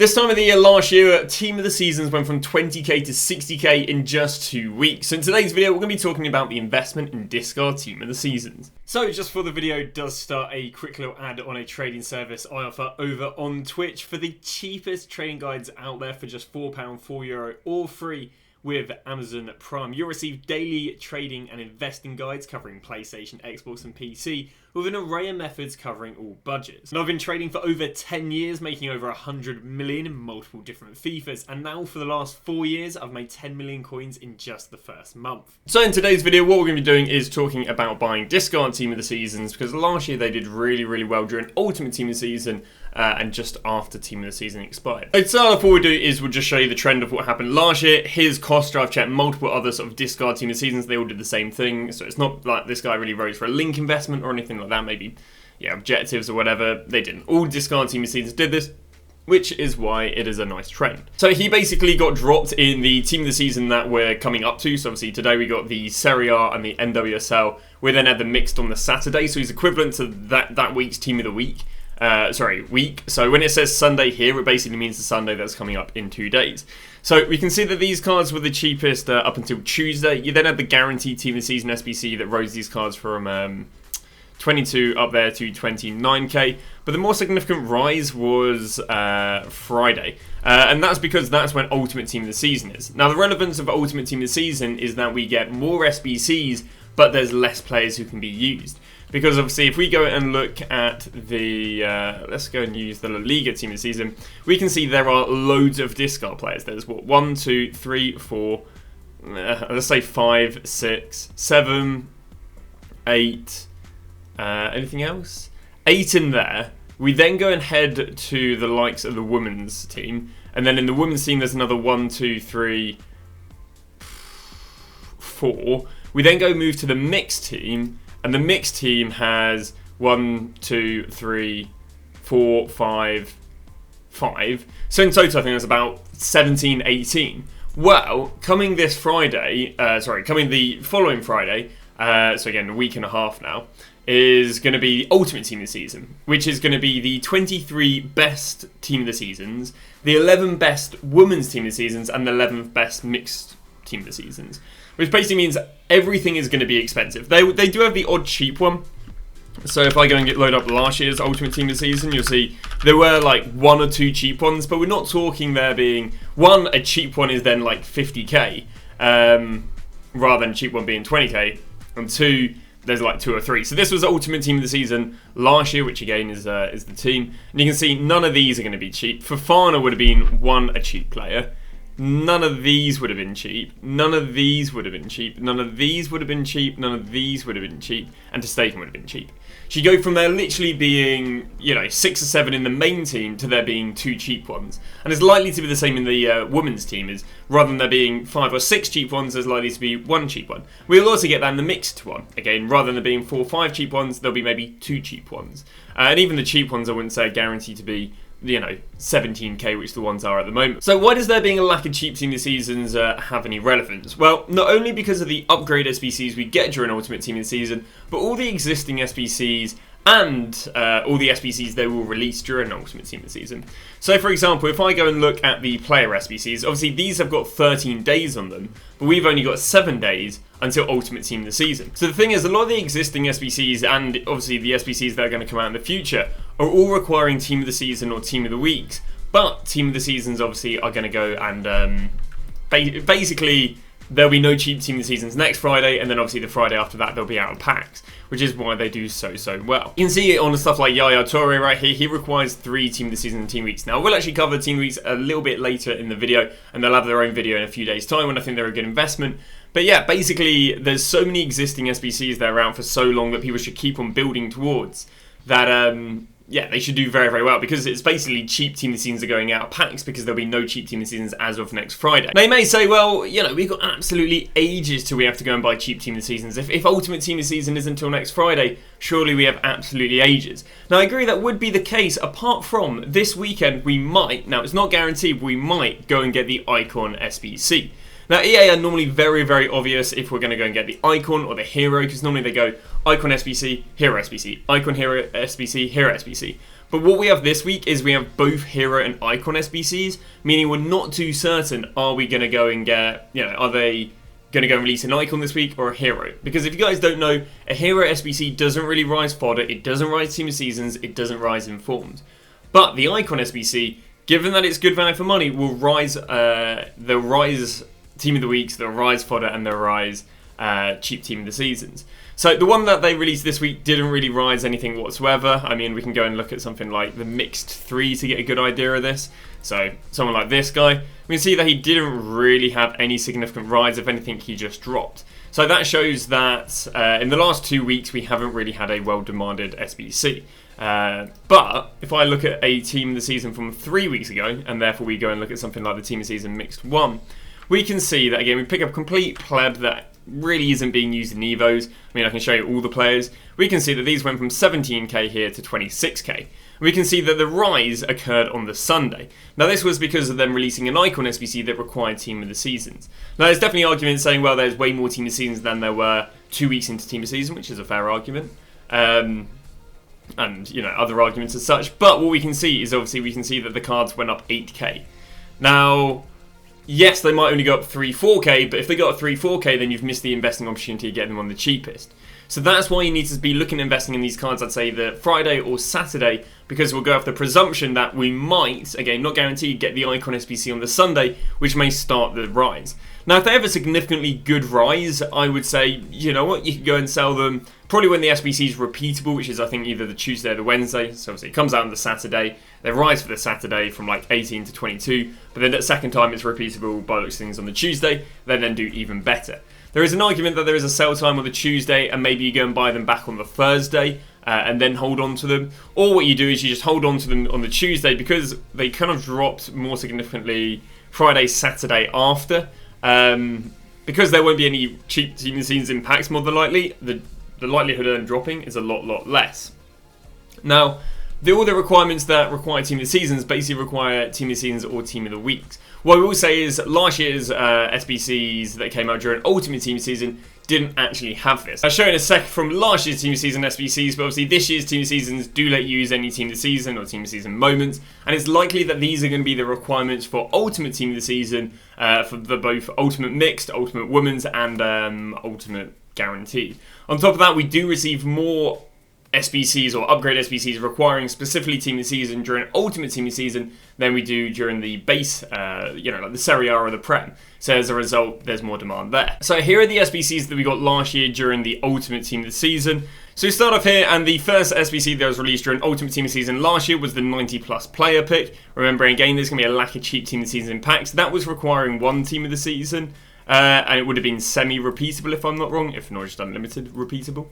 This time of the year last year, Team of the Seasons went from 20k to 60k in just 2 weeks. So in today's video, we're going to be talking about the investment in discard Team of the Seasons. So just before the video does start, a quick little ad on a trading service I offer over on Twitch for the cheapest trading guides out there for just £4, €4, or free with Amazon Prime. You'll receive daily trading and investing guides covering PlayStation, Xbox and PC with an array of methods covering all budgets. And I've been trading for over 10 years, making over 100 million in multiple different FIFAs, and now for the last 4 years I've made 10 million coins in just the first month. So in today's video, what we're going to be doing is talking about buying discard Team of the Seasons, because last year they did really well during Ultimate Team of the Season and just after Team of the Season expired. So to start off, what we'll do is we'll just show you the trend of what happened last year. Here's cost. I've checked multiple other sort of discard Team of the Seasons, they all did the same thing, so it's not like this guy really rose for a link investment or anything like that, maybe objectives or whatever. They didn't. All discard Team of the Seasons did this, which is why it is a nice trend. So he basically got dropped in the Team of the Season that we're coming up to. So obviously today we got the Serie A and the NWSL. We then had the mixed on the Saturday, so he's equivalent to that week's Team of the Week. Week. So when it says Sunday here, it basically means the Sunday that's coming up in 2 days. So we can see that these cards were the cheapest up until Tuesday. You then had the guaranteed Team of the Season SBC that rose these cards from 22 up there to 29k. But the more significant rise was Friday. And that's because that's when Ultimate Team of the Season is. Now the relevance of Ultimate Team of the Season is that we get more SBCs, but there's less players who can be used. Because obviously if we go and look at the, let's go and use the La Liga Team of the Season, we can see there are loads of discard players. There's what, 1, 2, 3, 4, let's say 5, 6, 7, 8, anything else? 8 in there. We then go and head to the likes of the women's team. And then in the women's team there's another 1, 2, 3, 4. We then go move to the mixed team. And the mixed team has 1, 2, 3, 4, 5. So in total, I think there's about 17, 18. Well, coming the following Friday, so again, a week and a half now, is going to be the Ultimate Team of the Season, which is going to be the 23 best Team of the Seasons, the 11 best Women's Team of the Seasons, and the 11 best Mixed Team of the Seasons. Which basically means everything is going to be expensive. They do have the odd cheap one. So if I go and load up last year's Ultimate Team of the Season, you'll see there were like 1 or 2 cheap ones, but we're not talking there being one, a cheap one is then like 50k, rather than a cheap one being 20k, and 2, there's like 2 or 3. So this was Ultimate Team of the Season last year, which again is the team, and you can see none of these are going to be cheap. Fofana would have been a cheap player. None of these would have been cheap. None of these would have been cheap. None of these would have been cheap. None of these would have been cheap. And Testegen would have been cheap. So you go from there literally being, 6 or 7 in the main team to there being 2 cheap ones. And it's likely to be the same in the women's team. Is rather than there being 5 or 6 cheap ones, there's likely to be 1 cheap one. We'll also get that in the mixed one. Again, rather than there being 4 or 5 cheap ones, there'll be maybe 2 cheap ones. And even the cheap ones, I wouldn't say are guaranteed to be 17k, which the ones are at the moment. So why does there being a lack of cheap Team of the Seasons have any relevance? Well, not only because of the upgrade SBCs we get during Ultimate Team of the Season, but all the existing SBCs and all the SBCs they will release during Ultimate Team of the Season. So for example, if I go and look at the player SBCs, obviously these have got 13 days on them, but we've only got 7 days until Ultimate Team of the Season. So the thing is, a lot of the existing SBCs and obviously the SBCs that are going to come out in the future are all requiring Team of the Season or Team of the Weeks, but Team of the Seasons obviously are going to go and basically there'll be no cheap Team of the Seasons next Friday, and then obviously the Friday after that they'll be out of packs, which is why they do so well. You can see it on stuff like Yaya Toure right here. He requires 3 Team of the Season and Team Weeks. Now we'll actually cover Team Weeks a little bit later in the video, and they'll have their own video in a few days time when I think they're a good investment. But yeah, basically there's so many existing SBCs that are around for so long that people should keep on building towards that they should do very well, because it's basically cheap Team of the Seasons are going out of packs because there'll be no cheap Team of the Seasons as of next Friday. Now you may say, well, we've got absolutely ages till we have to go and buy cheap Team of the Seasons. If Ultimate Team of the Season isn't until next Friday, surely we have absolutely ages. Now I agree that would be the case, apart from this weekend we might, now it's not guaranteed, but we might go and get the Icon SBC. Now EA are normally very obvious if we're going to go and get the Icon or the Hero, because normally they go Icon SBC, Hero SBC, Icon Hero SBC, Hero SBC. But what we have this week is we have both Hero and Icon SBCs, meaning we're not too certain, are we going to go and get, are they going to go and release an Icon this week or a Hero? Because if you guys don't know, a Hero SBC doesn't really rise fodder, it doesn't rise Team of Seasons, it doesn't rise Informed. But the Icon SBC, given that it's good value for money, will rise the rise Team of the Weeks, the rise fodder, and the rise cheap Team of the Seasons. So the one that they released this week didn't really rise anything whatsoever. I mean, we can go and look at something like the Mixed 3 to get a good idea of this. So someone like this guy, we can see that he didn't really have any significant rise. If anything, he just dropped. So that shows that in the last 2 weeks, we haven't really had a well-demanded SBC. But if I look at a Team of the Season from 3 weeks ago, and therefore we go and look at something like the Team of the Season Mixed 1, we can see that, again, we pick up complete pleb that really isn't being used in Evos. I mean, I can show you all the players. We can see that these went from 17k here to 26k. We can see that the rise occurred on the Sunday. Now, this was because of them releasing an Icon SBC that required Team of the Seasons. Now, there's definitely arguments saying, well, there's way more Team of the Seasons than there were 2 weeks into Team of the Season, which is a fair argument. And, other arguments as such. But what we can see is, obviously, we can see that the cards went up 8k. Now, yes, they might only go up 3-4k, but if they got up 3-4k, then you've missed the investing opportunity of getting them on the cheapest. So that's why you need to be looking at investing in these cards, I'd say, the Friday or Saturday, because we'll go off the presumption that we might, again, not guaranteed, get the Icon SBC on the Sunday, which may start the rise. Now, if they have a significantly good rise, I would say, you know what, you can go and sell them probably when the SBC is repeatable, which is, I think, either the Tuesday or the Wednesday. So obviously it comes out on the Saturday. They rise for the Saturday from like 18 to 22, but then the second time it's repeatable by looks of things on the Tuesday, they then do even better. There is an argument that there is a sell time on the Tuesday, and maybe you go and buy them back on the Thursday and then hold on to them. Or what you do is you just hold on to them on the Tuesday because they kind of dropped more significantly Friday, Saturday after. Because there won't be any cheap Team of the Seasons impacts, more than likely, the likelihood of them dropping is a lot less. Now, all the requirements that require Team of the Seasons basically require Team of the Seasons or Team of the Weeks. What I will say is last year's SBCs that came out during Ultimate Team of the Season didn't actually have this. I'll show you in a sec from last year's Team of the Season SBCs, but obviously this year's Team of the Seasons do let you use any Team of the Season or Team of the Season moments, and it's likely that these are going to be the requirements for Ultimate Team of the Season for the both Ultimate Mixed, Ultimate Women's, and Ultimate Guaranteed. On top of that, we do receive more SBCs or upgrade SBCs requiring specifically Team of the Season during Ultimate Team of the Season than we do during the base, like the Serie A or the Prem. So as a result, there's more demand there. So here are the SBCs that we got last year during the Ultimate Team of the Season. So we start off here, and the first SBC that was released during Ultimate Team of the Season last year was the 90+ player pick. Remembering again, there's going to be a lack of cheap Team of the Season packs. That was requiring one Team of the Season, and it would have been semi-repeatable if I'm not wrong, if not just unlimited repeatable.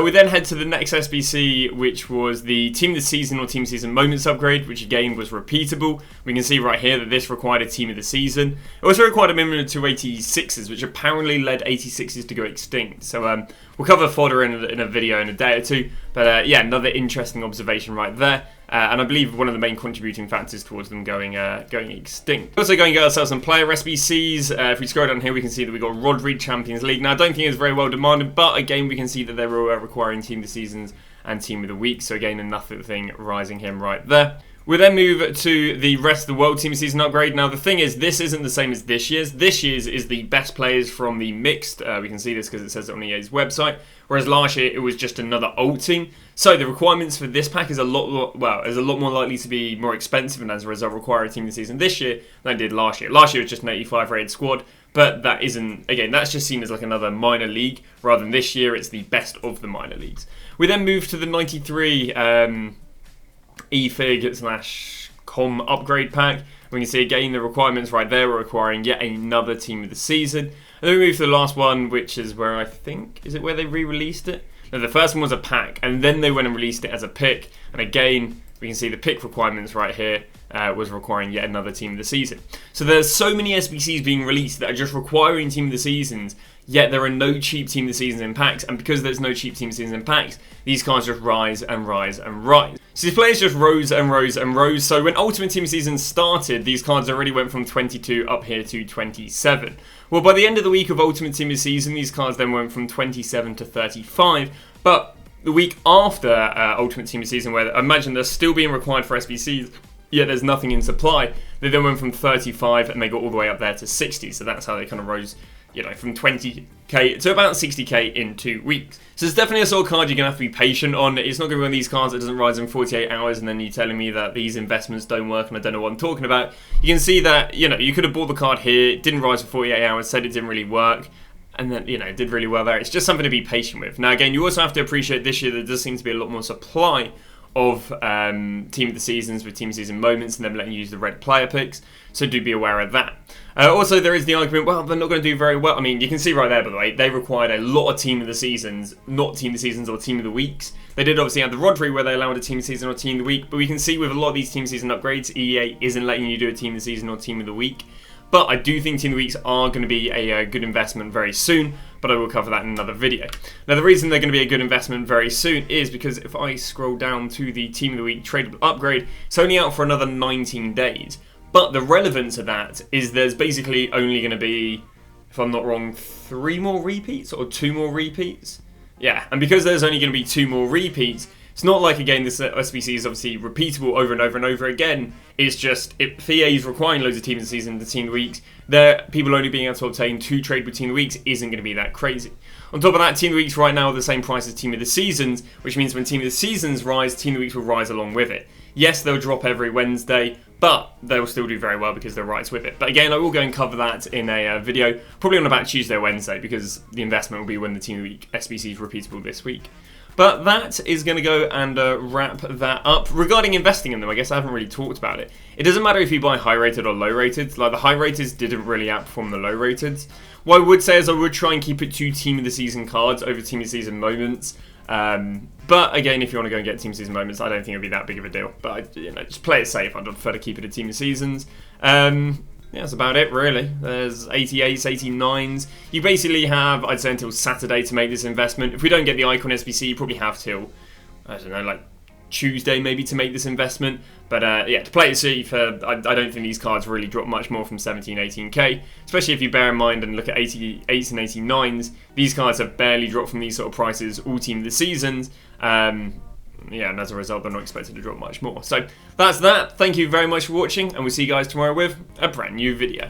We then head to the next SBC, which was the Team of the Season or Team of the Season Moments upgrade, which again was repeatable. We can see right here that this required a Team of the Season. It also required a minimum of 286s, which apparently led 86s to go extinct. So we'll cover fodder in a video in a day or two. But yeah, another interesting observation right there. And I believe one of the main contributing factors towards them going extinct. Also going to get ourselves some player SBCs. If we scroll down here, we can see that we got Rodri Champions League. Now, I don't think it's very well demanded, but again, we can see that they're requiring Team of the Seasons and Team of the Week. So again, another thing rising him right there. We then move to the rest of the world Team of the Season upgrade. Now, the thing is, this isn't the same as this year's. This year's is the best players from the mixed. We can see this because it says it on EA's website. Whereas last year, it was just another old team. So the requirements for this pack is a lot more likely to be more expensive, and as a result, require a Team of the Season this year than it did last year. Last year was just an 85 rated squad, but that isn't, again, that's just seen as like another minor league, rather than this year, it's the best of the minor leagues. We then move to the 93 EFIG/com upgrade pack. We can see again the requirements right there are requiring yet another Team of the Season. And then we move to the last one, which is where I think, is it where they re-released it? No, the first one was a pack, and then they went and released it as a pick. And again, we can see the pick requirements right here was requiring yet another Team of the Season. So there's so many SBCs being released that are just requiring Team of the Seasons, yet there are no cheap Team of the Seasons in packs, and because there's no cheap Team of the Seasons in packs, these cards just rise and rise and rise. So these players just rose and rose and rose. So when Ultimate Team of the Season started, these cards already went from 22 up here to 27. Well, by the end of the week of Ultimate Team of the Season, these cards then went from 27 to 35, but the week after Ultimate Team of the Season, where I imagine they're still being required for SBCs, yet there's nothing in supply. They then went from 35 and they got all the way up there to 60. So that's how they kind of rose, from 20k to about 60k in 2 weeks. So it's definitely a sort of card you're going to have to be patient on. It's not going to be one of these cards that doesn't rise in 48 hours and then you're telling me that these investments don't work and I don't know what I'm talking about. You can see that, you could have bought the card here, it didn't rise for 48 hours, said it didn't really work. And then, it did really well there. It's just something to be patient with. Now, again, you also have to appreciate this year there does seem to be a lot more supply of Team of the Seasons with Team of the Season moments and them letting you use the red player picks. So do be aware of that. Also, there is the argument, well, they're not going to do very well. I mean, you can see right there, by the way, they required a lot of Team of the Seasons, not Team of the Seasons or Team of the Weeks. They did obviously have the Rodri where they allowed a Team of the Season or Team of the Week, but we can see with a lot of these Team of the Season upgrades, EA isn't letting you do a Team of the Season or Team of the Week. But I do think Team of the Weeks are going to be a good investment very soon, but I will cover that in another video. Now, the reason they're going to be a good investment very soon is because if I scroll down to the Team of the Week tradable upgrade, it's only out for another 19 days. But the relevance of that is there's basically only going to be, if I'm not wrong, 3 more repeats or 2 more repeats. Yeah, and because there's only going to be 2 more repeats, it's not like, again, this SBC is obviously repeatable over and over and over again. It's just, if EA is requiring loads of teams this season, the Team of the Weeks, people only being able to obtain 2 tradable Team of the Weeks isn't going to be that crazy. On top of that, Team of the Weeks right now are the same price as Team of the Seasons, which means when Team of the Seasons rise, Team of the Weeks will rise along with it. Yes, they'll drop every Wednesday, but they'll still do very well because they're right with it. But again, I will go and cover that in a video, probably on about Tuesday or Wednesday, because the investment will be when the Team of the Week SBC is repeatable this week. But that is going to go and wrap that up. Regarding investing in them, I guess I haven't really talked about it. It doesn't matter if you buy high-rated or low-rated. Like, the high-rated didn't really outperform the low-rated. What I would say is I would try and keep it to Team of the Season cards over Team of the Season moments. But again, if you want to go and get Team of the Season moments, I don't think it'll be that big of a deal. But, just play it safe. I'd prefer to keep it a Team of the Seasons. Yeah, that's about it, really. There's 88s, 89s. You basically have, I'd say, until Saturday to make this investment. If we don't get the Icon SBC, you probably have till, I don't know, like Tuesday maybe to make this investment. But yeah, to play it safe, I don't think these cards really drop much more from 17, 18k. Especially if you bear in mind and look at 88s and 89s. These cards have barely dropped from these sort of prices all Team of the Seasons. Yeah, and as a result, they're not expected to drop much more. So that's that. Thank you very much for watching, and we'll see you guys tomorrow with a brand new video.